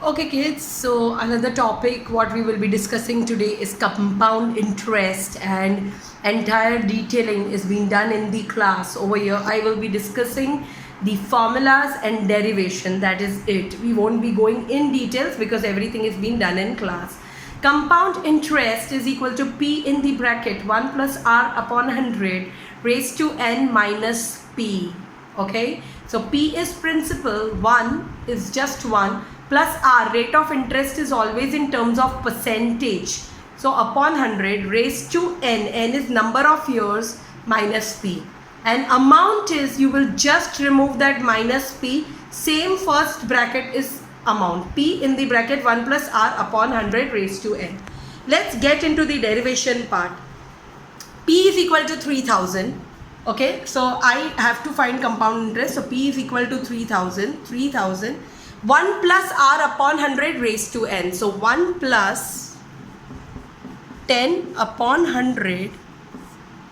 Okay, kids, so another topic what we will be discussing today is compound interest, and entire detailing is being done in the class. Over here, I will be discussing the formulas and derivation. That is it. We won't be going in details because everything is being done in class. Compound interest is equal to P in the bracket 1 plus R upon 100 raised to N minus P. Okay, so P is principal, 1 is just 1, plus R, rate of interest is always in terms of percentage. So upon 100 raised to N is number of years minus P. And amount is, you will just remove that minus P, same first bracket is amount. P in the bracket 1 plus R upon 100 raised to N. Let's get into the derivation part. P is equal to 3000. Okay, so I have to find compound interest. So P is equal to 3000. 1 plus R upon 100 raised to N. So 1 plus 10 upon 100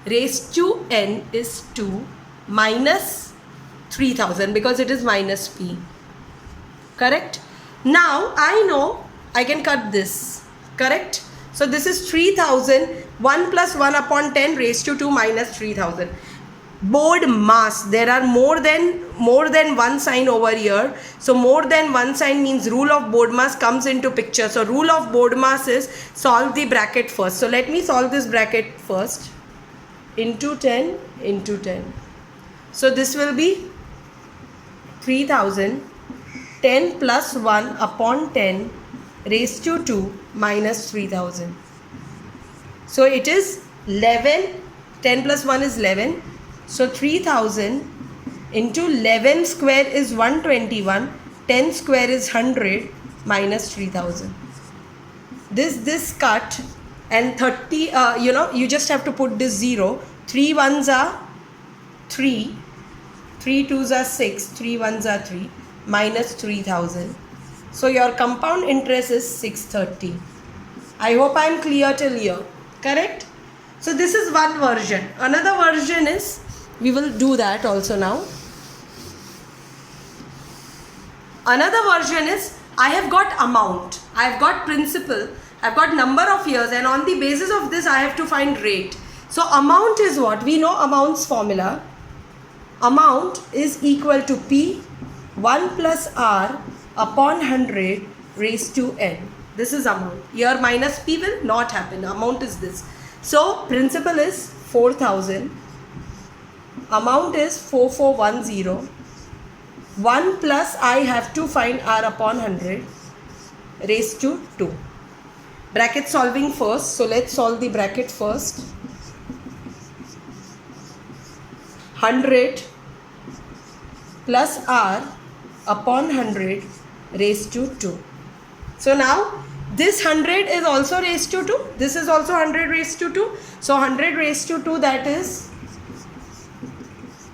raised to N is 2 minus 3000 because it is minus P. Correct? Now I know I can cut this. Correct? So this is 3000. 1 plus 1 upon 10 raised to 2 minus 3000. Board mass, there are more than one sign over here. So more than one sign means rule of board mass comes into picture. So rule of board mass is solve the bracket first. So let me solve this bracket first. Into 10 into 10. So this will be 3000. 10 plus 1 upon 10 raised to 2 minus 3000. So it is 11. 10 plus 1 is 11. So 3000 into 11 square is 121. 10 square is 100 minus 3000. This cut, and 30, you just have to put this 0. 3 ones are 3. 3 twos are 6. 3 ones are 3 minus 3000. So your compound interest is 630. I hope I am clear till here. Correct? So this is one version. Another version is, we will do that also now. Another version is, I have got amount, I have got principal, I have got number of years, and on the basis of this I have to find rate. So amount is what? We know amount's formula. Amount is equal to P 1 plus R upon 100 raised to N. This is amount. Here minus P will not happen. Amount is this. So principal is 4000. Amount is 4410. 1 plus I have to find R upon 100 raised to 2. Bracket solving first. So let's solve the bracket first. 100 plus R upon 100 raised to 2. So now this 100 is also raised to 2. This is also 100 raised to 2. So 100 raised to 2, that is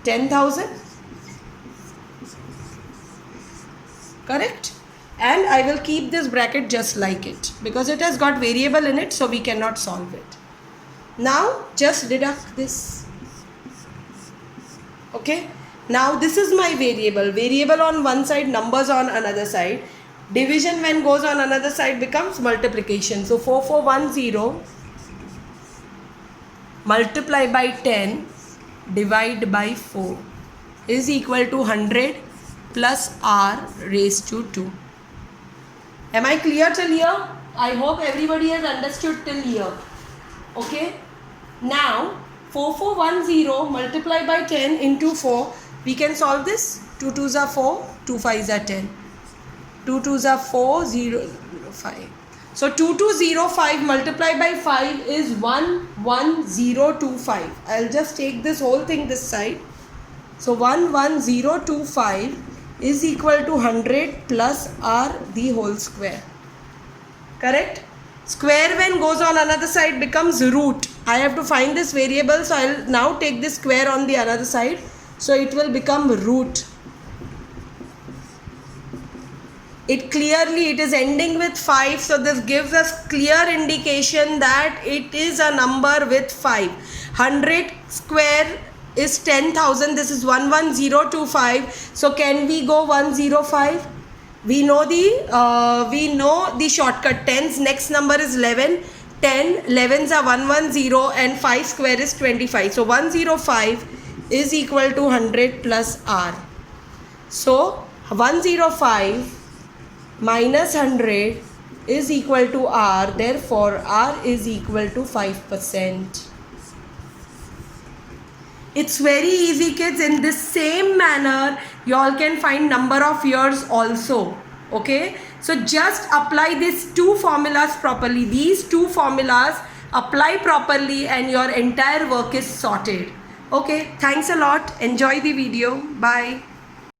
10,000. Correct? And I will keep this bracket just like it because it has got variable in it, so we cannot solve it. Now just deduct this. Okay? Now this is my variable. Variable on one side, numbers on another side. Division when goes on another side becomes multiplication. So 4410 multiply by 10 divide by 4 is equal to 100 plus R raised to 2. Am I clear till here? I hope everybody has understood till here. Okay? Now 4410 multiply by 10 into 4. We can solve this. 2 2s are 4, 2 5s are 10. 2 2s are 4, 0, 5. So 2205 multiplied by 5 is 11025. I'll just take this whole thing this side. So 11025 is equal to 100 plus R the whole square. Correct? Square when goes on another side becomes root. I have to find this variable, so I'll now take this square on the other side. So it will become root. It is ending with 5, so this gives us clear indication that it is a number with 5. 100 square is 10,000. This is 11025. So can we go 105? We know the shortcut. Tens, next number is 11. 10, 11s are 110 and 5 square is 25. So 105 is equal to 100 plus R. So 105 minus 100 is equal to R. Therefore, R is equal to 5%. It's very easy, kids. In this same manner, you all can find number of years also. Okay, so just apply these two formulas properly. These two formulas apply properly and your entire work is sorted. Okay, thanks a lot. Enjoy the video. Bye.